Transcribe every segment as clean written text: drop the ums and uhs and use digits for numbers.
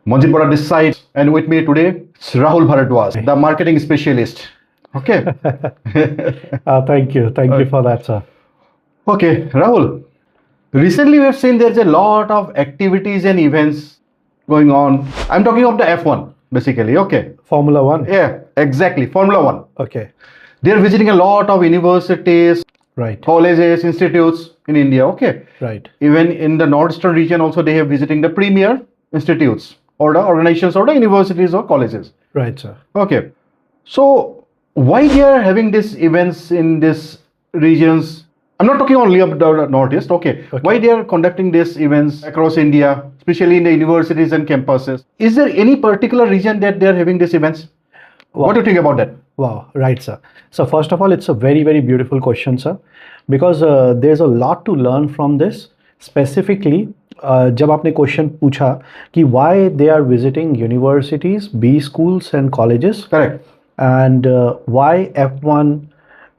Manjit Bora this side, and with me today is Rahul Bharadwaj, the marketing specialist. Okay. Thank you for that, sir. Okay, Rahul. Recently, we have seen there's a lot of activities and events going on. I'm talking of the F1, basically. Okay. Formula One. Yeah, exactly. Formula One. Okay. They're visiting a lot of universities, Right. colleges, institutes in India. Okay. Right. Even in the northeastern region, also they have visiting the premier institutes or the organizations or the universities or colleges. Right, sir. Okay. So why they are having these events in these regions? I'm not talking only about the northeast. Okay. Why they are conducting these events across India, especially in the universities and campuses? Is there any particular region that they are having these events? What do you think about that? Wow. Right, sir. So first of all, it's a very, very beautiful question, sir, because there's a lot to learn from this. Specifically, जब आपने question पूछा कि why they are visiting universities, B schools and colleges, Correct. and why F1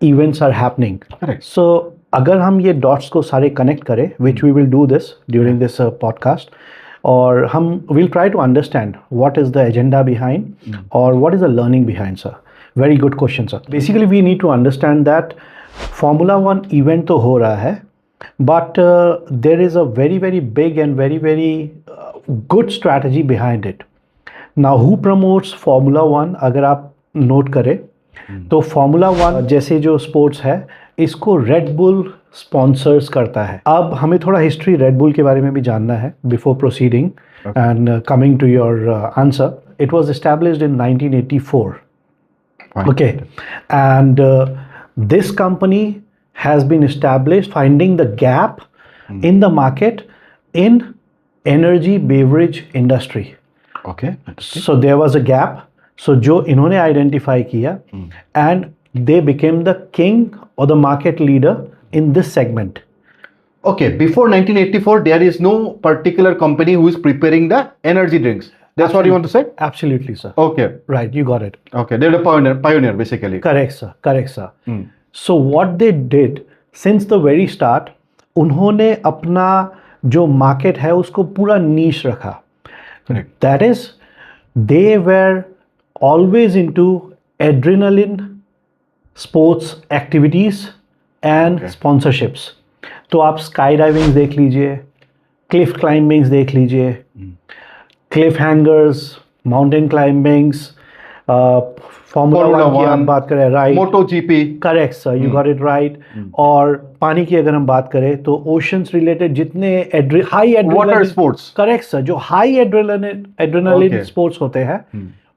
events are happening. Correct. So अगर हम ये dots को सारे connect करें, which we will do this during this podcast, और हम will try to understand what is the agenda behind or what is the learning behind, sir. Very good question, sir. Basically, we need to understand that Formula One event तो हो रहा है, but there is a very, very big and very, very good strategy behind it. Now, who promotes Formula One? अगर आप note करें तो Formula One जैसे जो स्पोर्ट्स है इसको रेड बुल स्पॉन्सर्स करता है. अब हमें थोड़ा हिस्ट्री रेड बुल के बारे में भी जानना है before proceeding and coming to your answer. It was established in 1984. Okay, and this company has been established finding the gap in the market in energy beverage industry. Okay. So there was a gap. So जो इन्होंने identify किया and they became the king or the market leader in this segment. Okay, before 1984, there is no particular company who is preparing the energy drinks. That's what you want to say? Absolutely, sir. Okay. Right, you got it. Okay, they're the pioneer basically. Correct, sir. Correct, sir. So what they did since the very start, उन्होंने अपना जो market है उसको पूरा niche रखा. Correct. That is, they were always into adrenaline sports activities and sponsorships. तो आप skydiving देख लीजिए, cliff climbing देख लीजिए, cliff hangers, mountain climbings, Formula 1 की आप बात करें, right? MotoGP. Correct, sir. You got it right. और पानी की अगर हम बात करें तो oceans related जितने high adrenaline Water sports. Correct, sir. जो high adrenaline sports होते हैं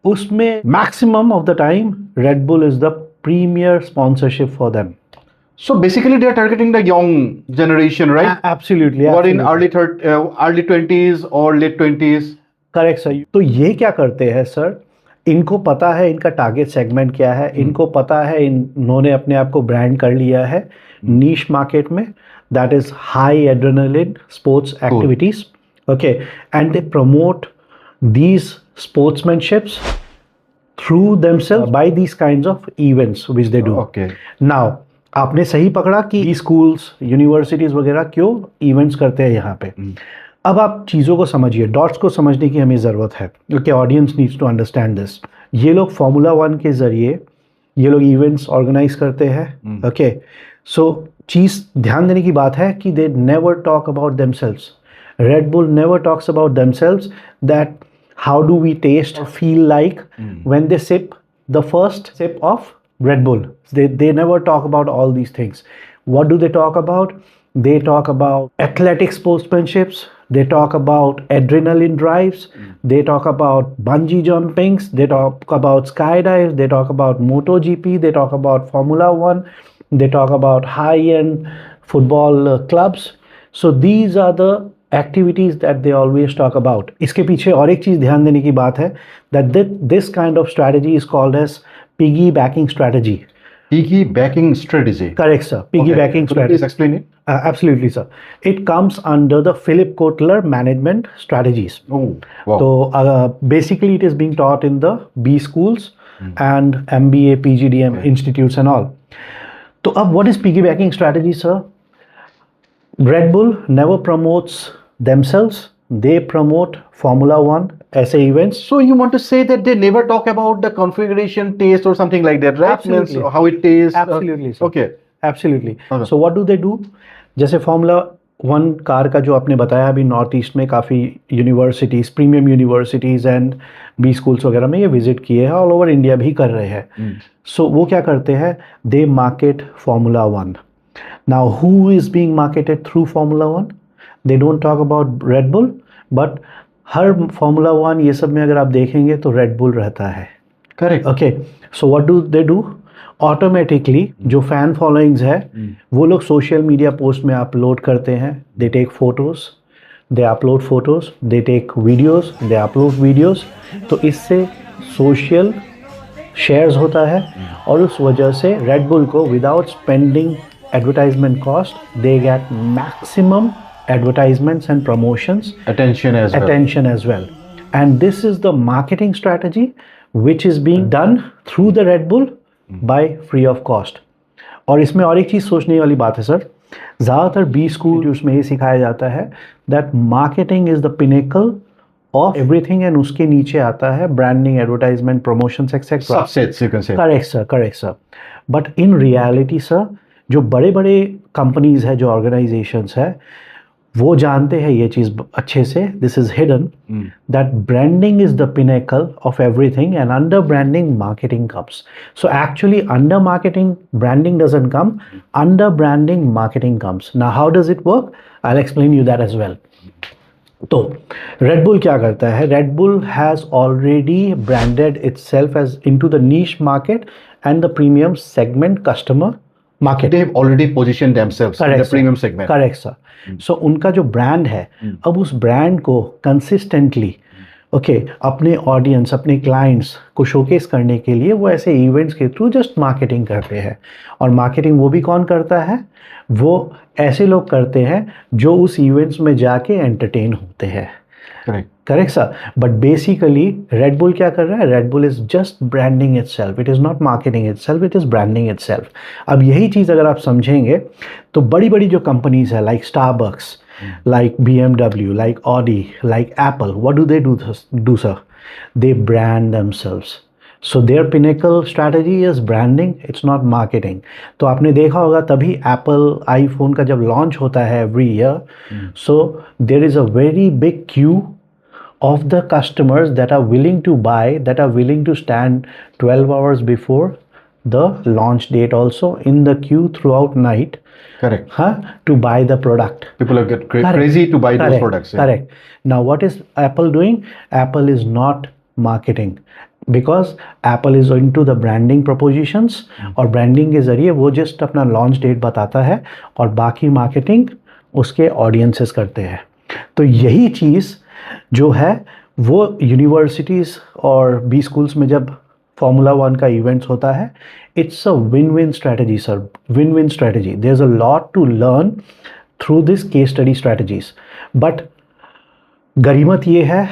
उसमें maximum of the time Red Bull is the premier sponsorship for them. So basically, they are targeting the young generation, right? Absolutely. Or in early 20s or late 20s. Correct, sir. तो ये क्या करते हैं sir, इनको पता है इनका target segment क्या है, इनको पता है इन्होंने अपने आप को ब्रांड कर लिया है नीश मार्केट में, that is high adrenaline sports activities. Okay, and they promote these sportsmanships through themself by these kinds of events which they do. Okay. Now आपने सही पकड़ा कि स्कूल्स यूनिवर्सिटीज वगैरह क्यों इवेंट्स करते हैं यहाँ पे. अब आप चीज़ों को समझिए, डॉट्स को समझने की हमें ज़रूरत है. Okay, audience needs to understand this. ये लोग फार्मूला 1 के ज़रिए ये लोग इवेंट्स ऑर्गेनाइज करते हैं. ओके, सो चीज़ ध्यान देने की बात है कि they never talk about themselves. Red Bull never talks about themselves that how do we taste और feel like when they sip the first sip of Red Bull. They never talk about all these things. What do they talk about? They talk about athletic sportsmanships. They talk about adrenaline drives. They talk about bungee jumpings. They talk about skydives. They talk about MotoGP. They talk about Formula 1. They talk about high-end football clubs. So these are the activities that they always talk about. इसके पीछे और एक चीज़ ध्यान देने की बात है that this kind of strategy is called as piggybacking strategy. Piggybacking strategy. Correct, sir. Piggybacking strategy. Please explain it. Absolutely, sir. It comes under the Philip Kotler management strategies. Oh, wow. So basically, it is being taught in the B schools and MBA, PGDM institutes and all. So what is piggybacking strategy, sir? Red Bull never promotes themselves they promote Formula One ऐसे events. So you want to say that they never talk about the configuration, taste, or something like that, right? Absolutely. Means how it tastes. Absolutely, sir. Okay. Absolutely. Okay. So what do they do? जैसे Formula One car का जो आपने बताया अभी north east में काफ़ी universities, premium universities and B schools वगैरह में ये विजिट किए हैं, ऑल ओवर इंडिया भी कर रहे हैं. सो वो क्या करते हैं? दे market Formula One. Now who is being marketed through Formula One? They don't talk about Red Bull, but her Formula One ये सब में अगर आप देखेंगे तो Red Bull रहता है. Correct. Okay, so what do they do? Automatically जो फैन फॉलोइंग्स है वो लोग सोशल मीडिया पोस्ट में अपलोड करते हैं. They take photos, they upload photos, they take videos, they upload videos. तो इससे सोशल शेयर्स होता है और उस वजह से रेड बुल को without spending advertisement cost they get maximum advertisements and promotions, attention as well. And this is the marketing strategy which is being done through the Red Bull by free of cost. और इसमें और एक चीज़ सोचने वाली बात है sir, ज़्यादातर B school उसमें ये सिखाया जाता है that marketing is the pinnacle of everything and उसके नीचे आता है branding, advertisement, promotions etcetera. Subsets, you can say. Correct sir. But in reality sir जो बड़े बड़े कंपनीज है, जो ऑर्गेनाइजेशंस है, वो जानते हैं ये चीज़ अच्छे से. This is hidden that branding is the pinnacle of everything and under branding marketing comes. So actually under marketing branding doesn't come, under branding marketing comes. Now how does it work? I will explain you that as well. तो Red Bull क्या करता है? Red Bull has already branded itself as into the niche market and the premium segment customer market. They have already positioned themselves in the premium segment. Correct, sir. So उनका जो brand है, अब उस brand को consistently अपने audience, अपने clients को showcase करने के लिए वो ऐसे इवेंट्स के थ्रू जस्ट मार्केटिंग करते हैं. और मार्केटिंग वो भी कौन करता है? वो ऐसे लोग करते हैं जो उस इवेंट्स में जाके एंटरटेन होते हैं. Correct sir. But basically red Bull क्या कर रहा है? Red bull is just branding itself. It is not marketing itself, it is branding itself. अब यही चीज़ अगर आप समझेंगे तो बड़ी बड़ी जो कंपनीज है like Starbucks, like BMW, like Audi, like Apple, what do they do sir? They brand themselves. So their pinnacle strategy is branding, it's not marketing. तो आपने देखा होगा तभी Apple iPhone का जब लॉन्च होता है every year, so there is a very big queue of the customers that are willing to buy, that are willing to stand 12 hours before the launch date also in the queue throughout night. Correct. To buy the product. People get crazy to buy those products. Yeah. Correct. Now what is Apple doing? Apple is not marketing because Apple is into the branding propositions और branding के जरिए वो just अपना launch date बताता है और बाकी marketing उसके audiences करते हैं. तो यही चीज़ जो है वो यूनिवर्सिटीज़ और बी स्कूल्स में जब Formula One का इवेंट्स होता है, it's a win-win strategy sir, win-win strategy. There's a lot to learn through this case study strategies. But गरीमत ये है,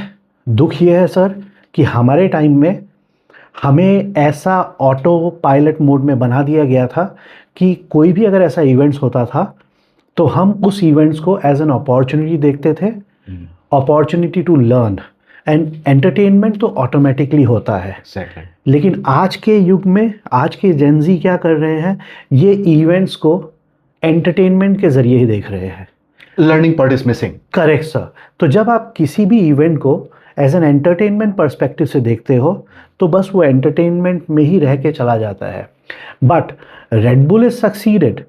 दुख ये है सर कि हमारे टाइम में हमें ऐसा ऑटो पायलट मोड में बना दिया गया था कि कोई भी अगर ऐसा इवेंट्स होता था तो हम उस इवेंट्स को एज एन अपॉर्चुनिटी देखते थे, opportunity to learn. And entertainment तो ऑटोमेटिकली होता है. Exactly. लेकिन आज के युग में आज के जेनजी क्या कर रहे हैं? ये इवेंट्स को एंटरटेनमेंट के जरिए ही देख रहे हैं. Learning part is missing. Correct sir. तो जब आप किसी भी इवेंट को एज एन एंटरटेनमेंट पर्सपेक्टिव से देखते हो तो बस वो एंटरटेनमेंट में ही रह के चला जाता है. But red bull is succeeded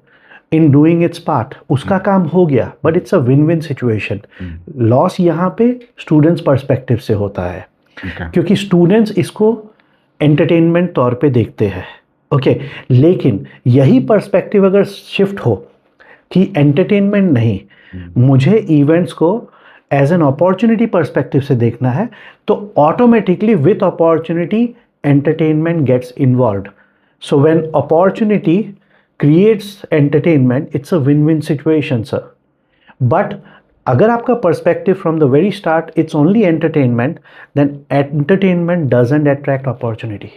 in doing it's part. उसका काम हो गया, but it's a win win situation. Loss यहाँ पे स्टूडेंट्स पर्सपेक्टिव से होता है. क्योंकि स्टूडेंट्स इसको एंटरटेनमेंट तौर पे देखते हैं. लेकिन यही पर्सपेक्टिव अगर शिफ्ट हो कि एंटरटेनमेंट नहीं, मुझे इवेंट्स को एज एन अपॉर्चुनिटी पर्सपेक्टिव से देखना है, तो automatically with opportunity entertainment gets involved. So when opportunity creates entertainment, it's a win-win situation sir. But अगर आपका perspective from the very start it's only entertainment, then entertainment doesn't attract opportunity.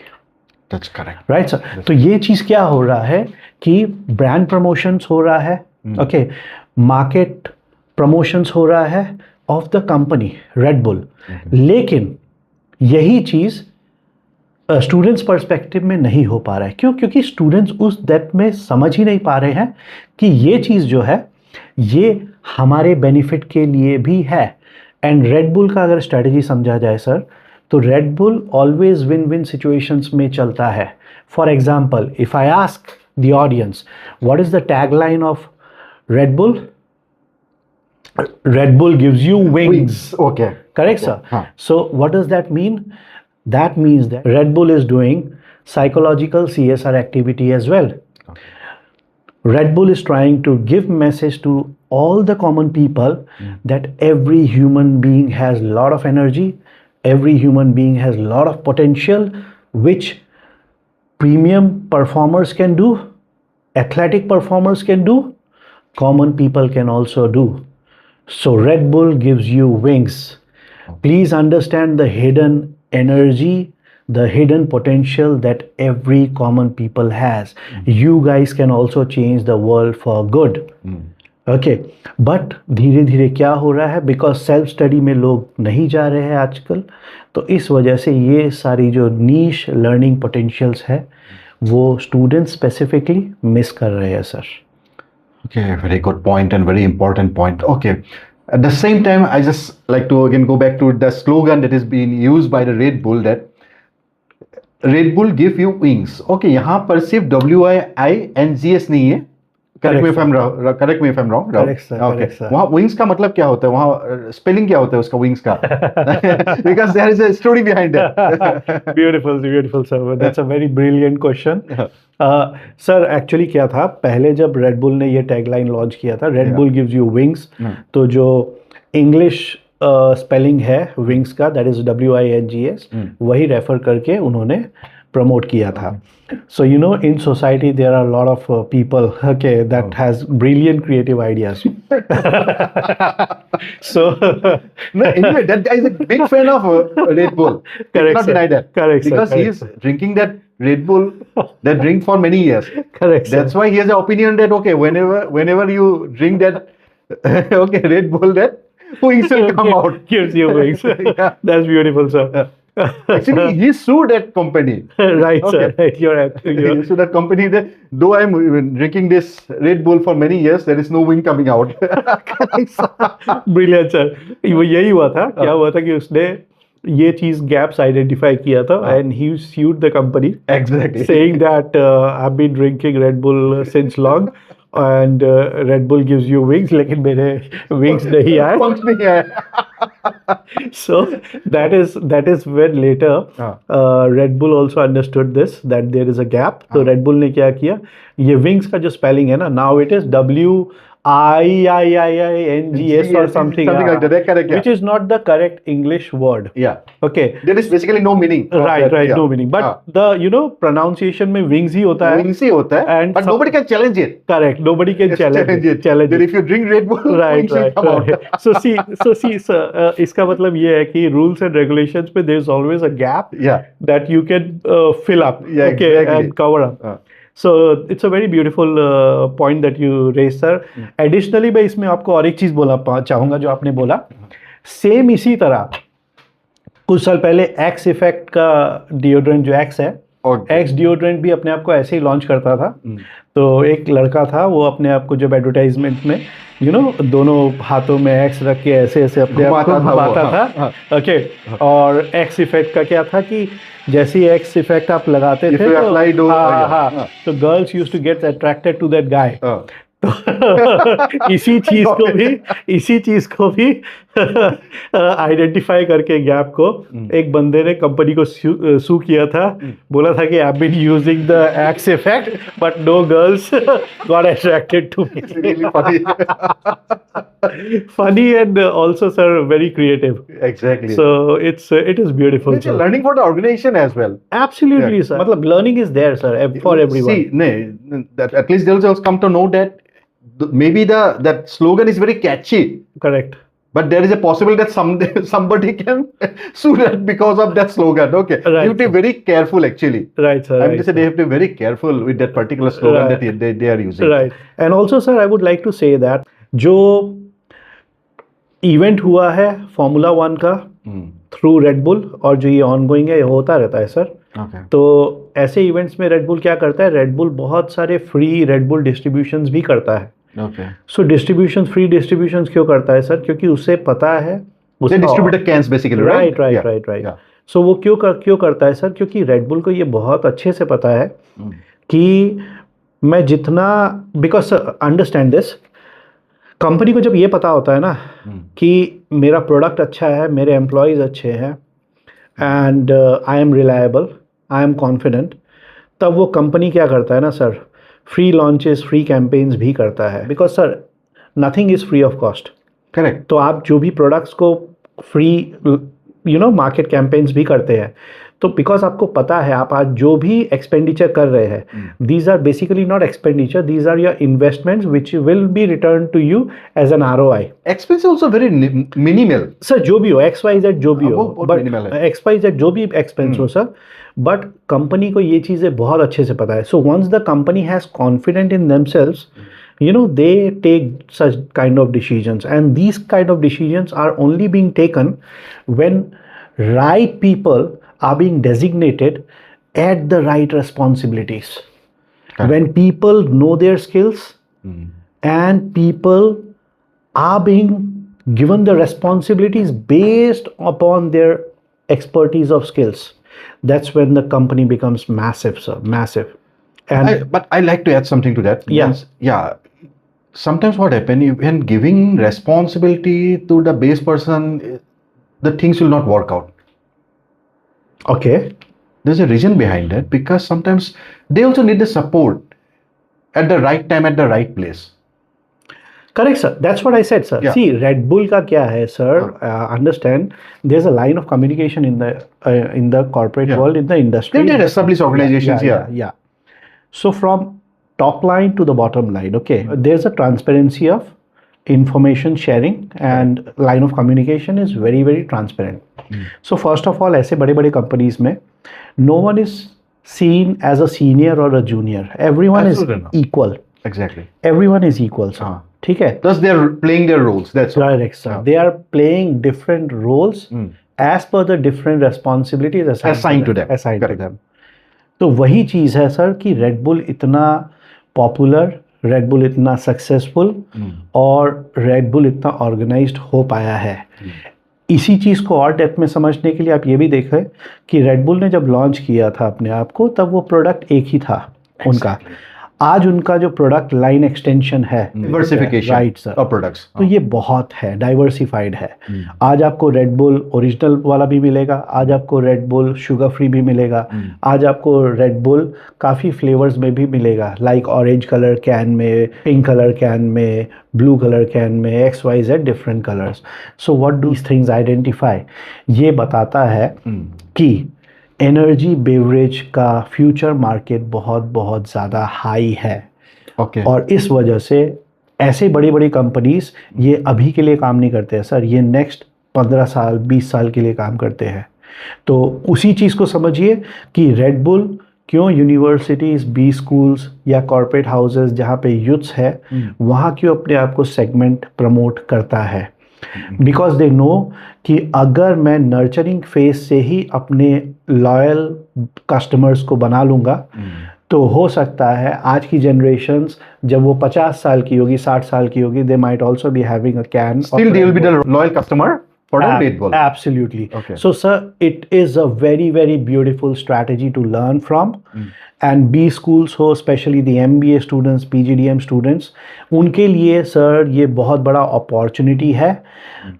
That's correct. Right sir. तो ये चीज़ क्या हो रहा है कि brand promotions हो रहा है, market promotions हो रहा है, of the company red bull. लेकिन यही चीज़ स्टूडेंट्स पर्सपेक्टिव में नहीं हो पा रहा है। क्यों? क्योंकि स्टूडेंट्स उस डेप्थ में समझ ही नहीं पा रहे हैं कि ये चीज़ जो है ये हमारे बेनिफिट के लिए भी है। एंड रेड बुल का अगर स्ट्रेटजी समझा जाए सर, तो Red bull always win win situations में चलता है। For example, if I ask the audience what is the tagline of red bull? Red Bull gives you wings. Okay. Correct, Okay. sir? So what does that mean? That means that Red Bull is doing psychological CSR activity as well. Red Bull is trying to give message to all the common people that every human being has a lot of energy, every human being has a lot of potential, which premium performers can do, athletic performers can do, common people can also do. So Red Bull gives you wings. Please understand the hidden energy, the hidden potential that every common people has. You guys can also change the world for good. Okay, but धीरे धीरे क्या हो रहा है, because self study में लोग नहीं जा रहे हैं आजकल, तो इस वजह से ये सारी जो नीश लर्निंग पोटेंशियल्स है वो स्टूडेंट स्पेसिफिकली मिस कर रहे हैं sir. Okay, very good point and very important point. Okay, at the same time, I just like to again go back to the slogan that is being used by the Red Bull, that Red Bull give you wings. Okay, यहाँ पर सिर्फ WINGS नहीं है। Correct me if I'm wrong. Correct me if I'm wrong. Correct, sir. Okay. Correct, sir. वहाँ wings का मतलब क्या होता है? वहाँ spelling क्या होता है उसका wings का? Because there is a story behind it. Beautiful, sir. That's a very brilliant question. Sir actually क्या था, पहले जब रेड बुल ने ये टैगलाइन लॉन्च किया था, red Bull gives you wings, तो जो इंग्लिश स्पेलिंग है विंग्स का, दैट इज WINGS, वही रेफर करके उन्होंने प्रमोट किया था। So you know, in society there are a lot of people, okay, that has brilliant creative ideas. So No, anyway, that guy is a big fan of Red Bull. Correct, Not sir. deny that. Correct, sir. Because he is drinking that Red Bull, that drink for many years. correct, sir. That's why he has an opinion that okay, whenever you drink that okay Red Bull, that wings will come out. Gives you wings. Yeah. That's beautiful, sir. Actually, he sued that company. Right, sir. Okay. Right, you're He sued that company that though I'm drinking this Red Bull for many years, there is no wing coming out. Brilliant sir. वो यही हुआ था, क्या हुआ था कि उसने ये चीज गैप्स आइडेंटिफाई किया था and he sued the company Exactly. saying that I have been drinking Red Bull since long and Red Bull gives you wings, लेकिन मेरे विंग्स नहीं आए। Punch नहीं आया. So that is when later Red Bull also understood this, that there is a gap. तो Red Bull ने क्या किया, ये wings का जो spelling है ना, now it is WINGS or something like that. Correct, yeah. which is not the correct English word. Yeah. Okay. There is basically no meaning. of Right, that, yeah. no meaning. But the pronunciation में wings ही होता है. Wings ही होता है. And But nobody can challenge it. Correct. Nobody can challenge it. That if you drink Red Bull, Right, wings will right, come out. right. So see, sir, इसका मतलब ये है कि rules and regulations में there is always a gap Yeah. that you can fill up, Yeah, okay, exactly. and cover up. So it's a very beautiful point that you raised, sir. Additionally, मैं इसमें आपको और एक चीज बोलना चाहूंगा जो आपने बोला, सेम इसी तरह कुछ साल पहले एक्स इफेक्ट का डिओड्रेंट जो एक्स है, Okay. एक्स डिओड्रेंट भी अपने आप को ऐसे ही लॉन्च करता था। तो एक लड़का था, वो अपने आप को जब एडवर्टाइजमेंट में दोनों हाथों में एक्स रख के ऐसे ऐसे अपने आप को घुमाता था, ओके। और एक्स इफेक्ट का क्या था कि जैसे ही एक्स इफेक्ट आप लगाते थे तो हाँ, तो girls used to get attracted to that guy. तो इसी चीज को भी आइडेंटिफाई करके गैप को एक बंदे ने कंपनी को सू किया था, बोला था कि I have been using the Axe effect but no girls got attracted to me. Really funny. Funny and also, sir, very creative. Exactly. So it is beautiful. It's a Sir. learning for the organization as well. Absolutely, Yeah. sir. मतलब learning is there, sir, for everyone. See, that at least they'll just come to know that maybe that slogan is very catchy, Correct. but there is a possibility that somebody can sue that because of that slogan. Okay, Right, you have to be very careful actually. Right, sir. I'm Right, just saying they have to be very careful with that particular slogan Right. that they are using. Right. And also, sir, I would like to say that जो event हुआ है formula 1 का through red bull, और जो ये ongoing है ये होता रहता है सर। Okay. तो ऐसे इवेंट्स में रेड बुल क्या करता है, रेड बुल बहुत सारे फ्री रेड बुल डिस्ट्रीब्यूशंस भी करता है। Okay. सो फ्री डिस्ट्रीब्यूशंस क्यों करता है सर? क्योंकि उसे पता है They distribute the cans basically, right? Right. Yeah. सो वो क्यों करता है सर? क्योंकि रेड बुल को ये बहुत अच्छे से पता है कि मैं जितना, बिकॉज अंडरस्टैंड दिस, कंपनी को जब ये पता होता है ना कि मेरा प्रोडक्ट अच्छा है, मेरे एम्प्लॉयज़ अच्छे हैं, and I am reliable, I am confident, तब वो कंपनी क्या करता है ना sir, free launches, free campaigns भी करता है। Because sir nothing is free of cost. Correct. तो आप जो भी प्रोडक्ट्स को फ्री मार्केट कैंपेन्स भी करते हैं, तो बिकॉज आपको पता है आप आज जो भी एक्सपेंडिचर कर रहे हैं, these are basically not expenditure, these are your investments which will be return to you as an ROI। Expense also very minimal. Sir जो भी हो, XYZ जो भी हो, बहुत minimal है। XYZ जो भी एक्सपेंस हो सर, बट कंपनी को ये चीज़ें बहुत अच्छे से पता है। So once the company has confident in themselves, they take such kind of decisions, and these kind of decisions are only being taken when right people are being designated at the right responsibilities. Okay. When people know their skills and people are being given the responsibilities based upon their expertise of skills, that's when the company becomes massive, sir, massive. And But I like to add something to that. Yeah. Yeah. Sometimes what happens, when giving responsibility to the base person, the things will not work out. okay, There's a reason behind that, because sometimes they also need the support at the right time, at the right place. correct sir, that's what I said sir. Yeah. See, Red Bull ka kya hai sir, understand, there's a line of communication in the corporate Yeah. world, in the industry. They're established organizations, yeah. So from top line to the bottom line, okay, there's a transparency of information sharing, and line of communication is very very transparent. So first of all, ऐसे बड़े बड़े companies में no one is seen as a senior or a junior, everyone Absolutely is not. equal, Exactly. everyone is equal sir. ठीक है, Thus they're playing their roles. That's all. correct sir. They are playing different roles as per the different responsibilities Assigned to them. assigned to Correct. them. तो वही चीज़ है sir कि red bull इतना popular, red bull इतना successful, और red bull इतना organised हो पाया है। इसी चीज़ को और डेप्थ में समझने के लिए आप ये भी देखें कि रेड बुल ने जब लॉन्च किया था अपने आप को, तब वो प्रोडक्ट एक ही था उनका। आज उनका जो प्रोडक्ट लाइन एक्सटेंशन है, Diversification right sir, of products. तो ये बहुत है, डाइवर्सिफाइड है। आज आपको रेड बुल ओरिजिनल वाला भी मिलेगा, आज आपको रेड बुल शुगर फ्री भी मिलेगा, आज आपको रेड बुल काफ़ी फ्लेवर्स में भी मिलेगा, लाइक ऑरेंज कलर कैन में, पिंक कलर कैन में, ब्लू कलर कैन में, XYZ different colours. So what do these things identify? ये बताता है कि एनर्जी बेवरेज का फ्यूचर मार्केट बहुत बहुत ज़्यादा हाई है। Okay. और इस वजह से ऐसे बड़ी बड़ी कंपनीज ये अभी के लिए काम नहीं करते हैं सर, ये नेक्स्ट 15 साल 20 साल के लिए काम करते हैं। तो उसी चीज़ को समझिए कि रेड बुल क्यों यूनिवर्सिटीज़, बी स्कूल्स या कॉर्पोरेट हाउसेस जहाँ पे यूथ्स है, वहाँ क्यों अपने आप को सेगमेंट प्रमोट करता है। बिकॉज दे नो कि अगर मैं नर्चरिंग फेज से ही अपने लॉयल कस्टमर्स को बना लूँगा, तो हो सकता है आज की जनरेशंस जब वो 50 साल की होगी, 60 साल की होगी, they might also be having a can. Still they will be the loyal customer for the Red Bull. Absolutely. Okay. So sir, it is a very very beautiful strategy to learn from. And B schools हो, especially the MBA students, PGDM students, उनके लिए sir ये बहुत बड़ा opportunity है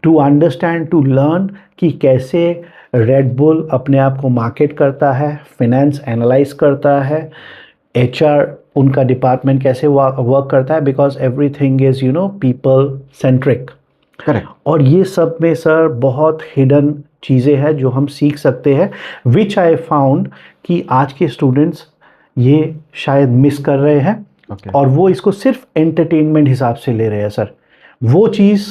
to understand, to learn कि कैसे red bull अपने आप को मार्केट करता है, फिनेंस एनालाइज करता है, HR उनका डिपार्टमेंट कैसे वर्क करता है, because everything is people centric. Correct. और ये सब में सर बहुत हिडन चीज़ें हैं जो हम सीख सकते हैं, विच आई फाउंड कि आज के स्टूडेंट्स ये शायद मिस कर रहे हैं। Okay. और वो इसको सिर्फ एंटरटेनमेंट हिसाब से ले रहे हैं सर। वो चीज़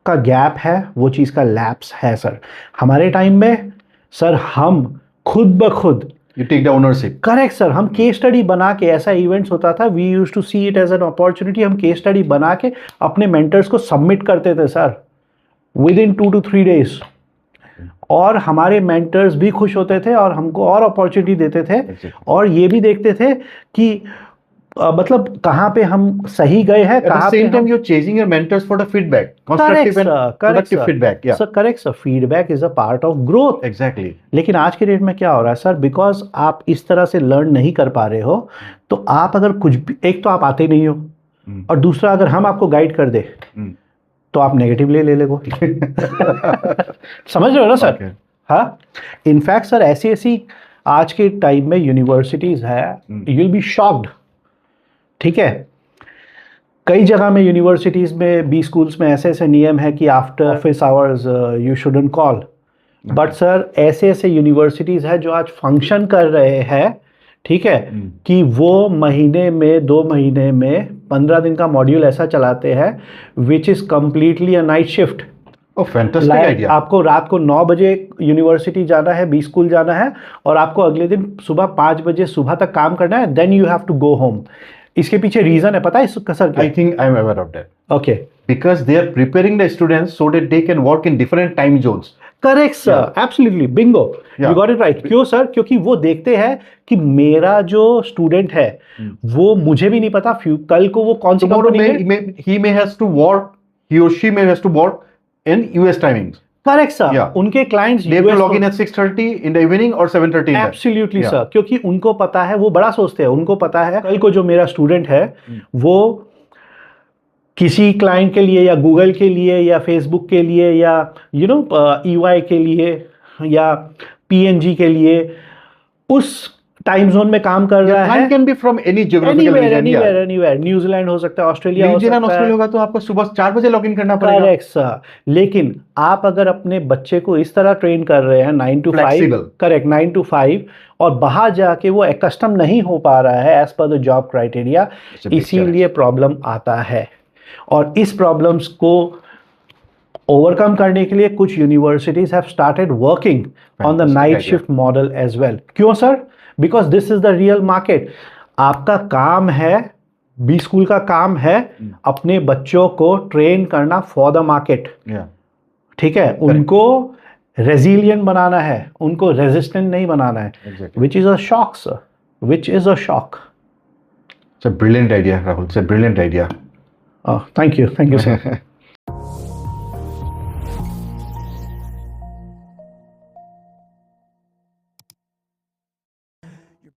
का गैप है, वो चीज़ का लैप्स है सर। हमारे टाइम में सर हम खुद ब खुद You take the ownership. Correct sir, हम केस स्टडी बना के, ऐसा इवेंट्स होता था, we used to see it as an opportunity, हम केस स्टडी बना के अपने मेंटर्स को सबमिट करते थे सर। within 2 to 3 days. और हमारे मेंटर्स भी खुश होते थे और हमको और अपॉर्चुनिटी देते थे और ये भी देखते थे कि मतलब कहाँ पे हम सही गए हैं, At कहाँ the पे same time, हम you're chasing your mentors for the feedback, constructive and productive feedback. Yeah, sir correct sir, feedback is a part of growth. exactly. लेकिन आज के डेट में क्या हो रहा है सर, बिकॉज आप इस तरह से लर्न नहीं कर पा रहे हो, तो आप अगर कुछ भी, एक तो आप आते नहीं हो और दूसरा अगर हम आपको गाइड कर दे तो आप नेगेटिव ले लेगो. समझ रहे हो ना सर? Okay. हाँ, इनफैक्ट सर ऐसी ऐसी आज के टाइम में यूनिवर्सिटीज है, यू विल बी शॉक्ड. ठीक है, कई जगह में यूनिवर्सिटीज में, बी स्कूल्स में ऐसे ऐसे नियम है कि after office hours you shouldn't call. But sir ऐसे ऐसे यूनिवर्सिटीज है जो आज फंक्शन कर रहे हैं, ठीक है, कि वो महीने में 2 महीने में 15 दिन का मॉड्यूल ऐसा चलाते हैं which is completely a night shift. Oh, fantastic idea. आपको रात को 9 बजे यूनिवर्सिटी जाना है, बी स्कूल जाना है और आपको अगले दिन सुबह 5 बजे सुबह तक काम करना है, then you have to go home. इसके पीछे रीजन है, पता है इसका सर क्या? I think I'm aware of that. Okay, Because they are preparing the students so that they can work in different time zones. Correct sir, absolutely, Bingo, you got it right. क्यों sir? क्योंकि वो देखते हैं कि मेरा जो student है वो, मुझे भी नहीं पता कल को वो कौन सी Tomorrow कंपनी में. he may has to work, he or she may has to work in US timings. Correct sir, Yeah. उनके clients They have to log in at 6:30 in the evening or 7:30 in the absolutely Yeah. Sir, क्योंकि उनको पता है, वो बड़ा सोचते हैं, उनको पता है कल को जो मेरा स्टूडेंट है वो किसी क्लाइंट के लिए या गूगल के लिए या फेसबुक के लिए या यू नो EY के लिए या PNG के लिए उस टाइम जोन में काम कर रहा है. Client can be from any geographical region. Anywhere, New Zealand हो सकता है, ऑस्ट्रेलिया हो न्यूजीलैंड सकता ऑस्ट्रेलिया है. होगा तो आपको सुबह 4 बजे लॉग इन करना पड़ेगा. करेक्ट सर, लेकिन आप अगर अपने बच्चे को इस तरह ट्रेन कर रहे हैं 9 to 5, Flexible. करेक्ट, 9 to 5, और बाहर जाके वो एकस्टम नहीं हो पा रहा है as per the job criteria, It's a big इसीलिए प्रॉब्लम आता है. और इस प्रॉब्लम्स को ओवरकम करने के लिए कुछ universities have started working on the Fantastic night idea. Shift model as well. क्यों sir? Because this is the real market. आपका काम है, बी स्कूल का काम है अपने बच्चों को ट्रेन करना फॉर द मार्केट. Yeah. ठीक है, उनको रेजिलियंट बनाना है, उनको रेजिस्टेंट नहीं बनाना है. Exactly. Which is a shock sir, which is a shock. It's a brilliant idea, Rahul. It's a brilliant idea. Thank you sir.